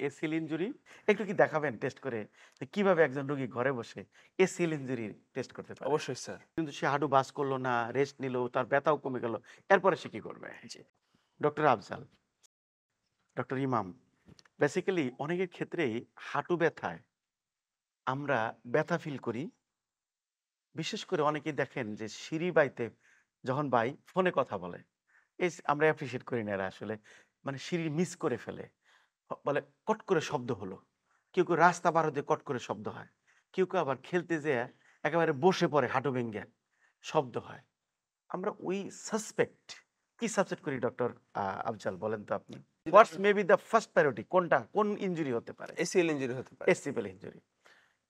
ACL injury একটু কি দেখাবেন টেস্ট করে যে কিভাবে একজন রোগী ঘরে বসে এসিএল ইনজুরি টেস্ট করতে পারে? অবশ্যই স্যার। কিন্তু সে হাঁটু বাস করলো না, রেস্ট নিল, তার ব্যথাও কমে গেল। এরপরে সে কি করবে? জি। ডক্টর আফজাল, ডক্টর ইমাম, বেসিক্যালি অনেকের ক্ষেত্রেই হাঁটু ব্যথায় আমরা ব্যথা ফিল করি। বিশেষ করে অনেকেই দেখেন যে সিঁড়ি বাইতে যখন বাই ফোনে কথা বলে। আমরা অ্যাপ্রিশিয়েট করি না এরা আসলে। মানে সিঁড়ি মিস করে ফেলে। বলে কট করে শব্দ হলো। কেউ রাস্তা পার হতে কট করে শব্দ হয়। কেউ আবার খেলতে যেয়ে একেবারে বসে পড়ে হাঁটু ভেঙে শব্দ হয়। আমরা ওই সাসপেক্ট কি সাসপেক্ট করি ডক্টর আফজাল বলেন তো আপনি? What's may be the first priority কোনটা? কোন ইনজুরি হতে পারে? এসিএল ইনজুরি হতে পারে। ACL injury.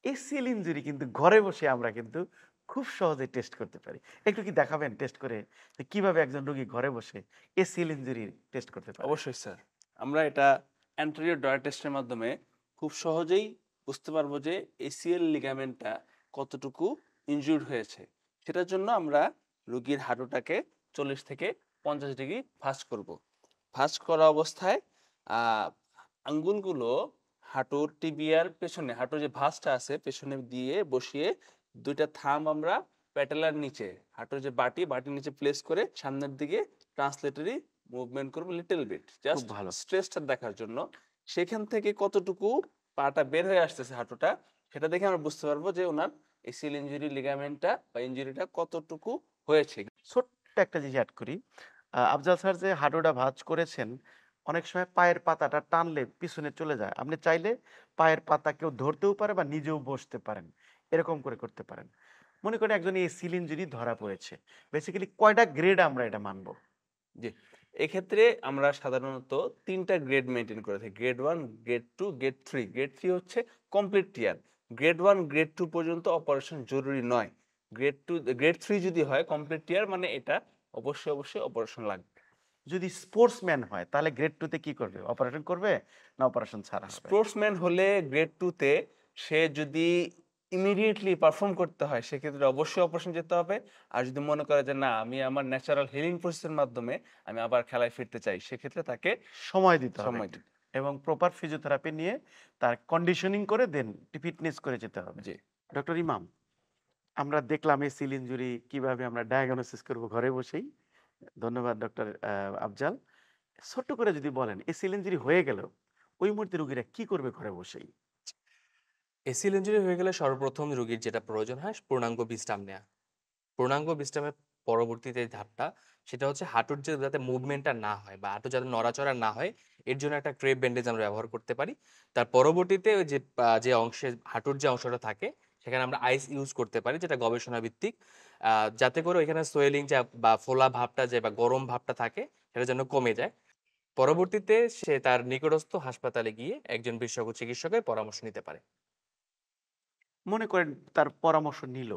এসিএল ইনজুরি কিন্তু ঘরে বসে আমরা কিন্তু খুব সহজে টেস্ট করতে পারি। একটু কি দেখাবেন টেস্ট করে যে কিভাবে একজন রোগী ঘরে বসে এসিএল ইনজুরি টেস্ট করতে পারে? অবশ্যই স্যার। আমরা এটা অ্যান্টেরিয়র ডয়ার টেস্টের মাধ্যমে খুব সহজেই বুঝতে পারবো যে এসিএল লিগামেন্টটা কতটুকু ইনজুরড হয়েছে। সেটার জন্য আমরা রোগীর হাঁটুটাকে ৪০ থেকে ৫০ ডিগ্রি ভাঁজ করব। ভাঁজ করা অবস্থায় আ আঙ্গুলগুলো হাঁটুর টিবিয়ার পেছনে, হাঁটুর যে ভাঁজটা আছে পেছনে দিয়ে বসিয়ে ২ টা থাম্ব আমরা প্যাটেলার নিচে, হাঁটুর যে বাটির নিচে প্লেস করে সামনের দিকে ট্রান্সলেটরি মুভমেন্ট করবো লিটল বিট, খুব জাস্ট ভালো। স্ট্রেসটা দেখার জন্য। সেখান থেকে কতটুকু পাটা বের হয়ে আসতেছে হাঁটুটা, সেটা দেখে আমরা বুঝতে পারবো যে ওনার এসিএল ইনজুরি লিগামেন্টটা বা ইনজুরিটা কতটুকু হয়েছে। ছোট্ট একটা জিনিস এড করি। আফজাল স্যার যে হাঁটুটা ভাঁজ করেছেন, অনেক সময় পায়ের পাতাটা টানলে পিছনে চলে যায়। আপনি চাইলে পায়ের পাতা কেউ ধরতেও পারে বা নিজেও বসতে পারেন। এরকম করে করতে পারেন। মনে করেন একজন এসিএল ইনজুরি ধরা পড়েছে। বেসিক্যালি কয়টা গ্রেড আমরা এটা মানবো? জি। এক্ষেত্রে আমরা সাধারণত ৩ টা গ্রেড মেইনটেইন করে থাকি। Grade ১, grade ২, grade ৩। গ্রেড ৩ হচ্ছে কমপ্লিট টিয়ার। গ্রেড ১, গ্রেড ২ পর্যন্ত অপারেশন জরুরি নয়। গ্রেড ৩ যদি হয় কমপ্লিট টিয়ার, মানে এটা অবশ্যই অপারেশন লাগবে। যদি স্পোর্টসম্যান হয় তাহলে গ্রেড 2 তে কি করবে? অপারেশন করবে না অপারেশন ছাড়া হবে? স্পোর্টসম্যান হলে গ্রেড ২ তে সে যদি ইমিডিয়েটলি পারফর্ম করতে হয় সেক্ষেত্রে অবশ্যই অপারেশন যেতে হবে। আর যদি মনে করে যে না, আমি আমার ন্যাচারাল হিলিং প্রসেস এর মাধ্যমে আমি আবার খেলায় ফিরতে চাই, সেক্ষেত্রে তাকে সময় দিতে হবে সময় দিতে। এবং প্রপার ফিজিওথেরাপি নিয়ে তার কন্ডিশনিং করে দেন ফিটনেস করে যেতে হবে। জি। ডক্টর ইমাম, আমরা দেখলাম এসিএল ইনজুরি কিভাবে আমরা ডায়াগনোসিস করব ঘরে বসেই। ধন্যবাদ ডক্টর আফজাল। ছোট্ট করে যদি বলেন এসিএল ইনজুরি হয়ে গেল ওই মুহূর্তে রোগীরা কি করবে ঘরে বসেই? এসিএল ইনজুরি হয়ে গেলে সর্বপ্রথম রোগীর যেটা প্রয়োজন হয় পূর্ণাঙ্গ বিশ্রাম নেয়া। পূর্ণাঙ্গ বিশ্রামের পরবর্তীতে যে ধাপটা, সেটা হচ্ছে হাঁটুর যাতে মুভমেন্টটা না হয় বা হাঁটু যাতে নড়াচড়া না হয়, এর জন্য একটা ক্রেপ ব্যান্ডেজ আমরা ব্যবহার করতে পারি। তার পরবর্তীতে ওই যে অংশে হাঁটুর যে অংশটা থাকে সেখানে আমরা আইস ইউজ করতে পারি, যেটা গবেষণা ভিত্তিক। যাতে করে ওইখানে সোয়েলিং বা ফোলা ভাবটা বা গরম ভাবটা থাকে সেটা যেন কমে যায়। পরবর্তীতে সে তার নিকটস্থ হাসপাতালে গিয়ে একজন বিশেষজ্ঞ চিকিৎসকের পরামর্শ নিতে পারে। মনে করেন তার পরামর্শ নিল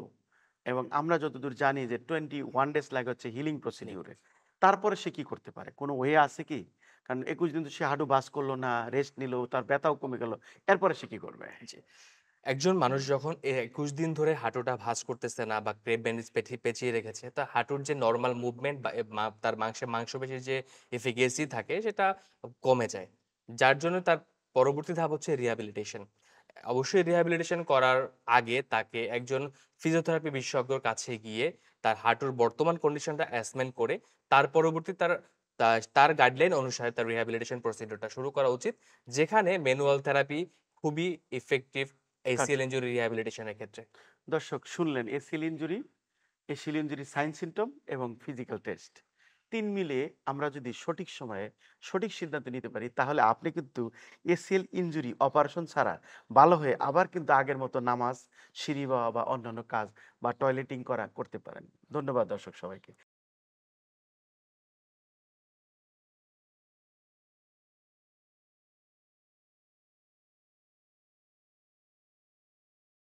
এবং আমরা যতদূর জানি যে 21 ডেজ লাগে হচ্ছে হিলিং প্রসিডিউরে। তারপরে সে কি করতে পারে? কোনো ওয়ে আছে কি? কারণ ২১ দিন তো সে হাঁটু বাস করলো না, রেস্ট নিল, তার ব্যথাও কমে গেল। এরপরে সে কি করবে? জি। একজন মানুষ যখন ২১ দিন ধরে হাঁটুটা ভাঁজ করতেছে না বা ক্রেপ ব্যান্ডেজ পেঁচিয়ে রেখেছে, তা হাঁটুর যে নরমাল মুভমেন্ট বা তার মাংসপেশির যে এফিকেসি থাকে সেটা কমে যায়। যার জন্য তার পরবর্তী ধাপ হচ্ছে রিহ্যাবিলিটেশন। অবশ্যই রিহ্যাবিলিটেশন করার আগে তাকে একজন ফিজিওথেরাপি বিশেষজ্ঞর কাছে গিয়ে তার হাঁটুর বর্তমান কন্ডিশনটা অ্যাসেসমেন্ট করে তার পরবর্তী তার গাইডলাইন অনুসারে তার রিহ্যাবিলিটেশন প্রসিডিউরটা শুরু করা উচিত। যেখানে ম্যানুয়াল থেরাপি খুবই ইফেক্টিভ এসিএল কার্যকর। ইনজুরি রিহ্যাবিলিটেশনের ক্ষেত্রে। দর্শক শুনলেন এসিএল ইনজুরি সাইন সিম্পটম এবং ফিজিক্যাল টেস্ট। ৩ মিলিয়ে আমরা যদি সঠিক সময়ে সঠিক সিদ্ধান্ত নিতে পারি তাহলে আপনি কিন্তু এসিএল ইনজুরি অপারেশন ছাড়া ভালো হয়ে আবার কিন্তু আগের মতো নামাজ, সিঁড়ি বাওয়া বা অন্যান্য কাজ বা টয়লেটিং করতে পারেন। ধন্যবাদ দর্শক সবাইকে।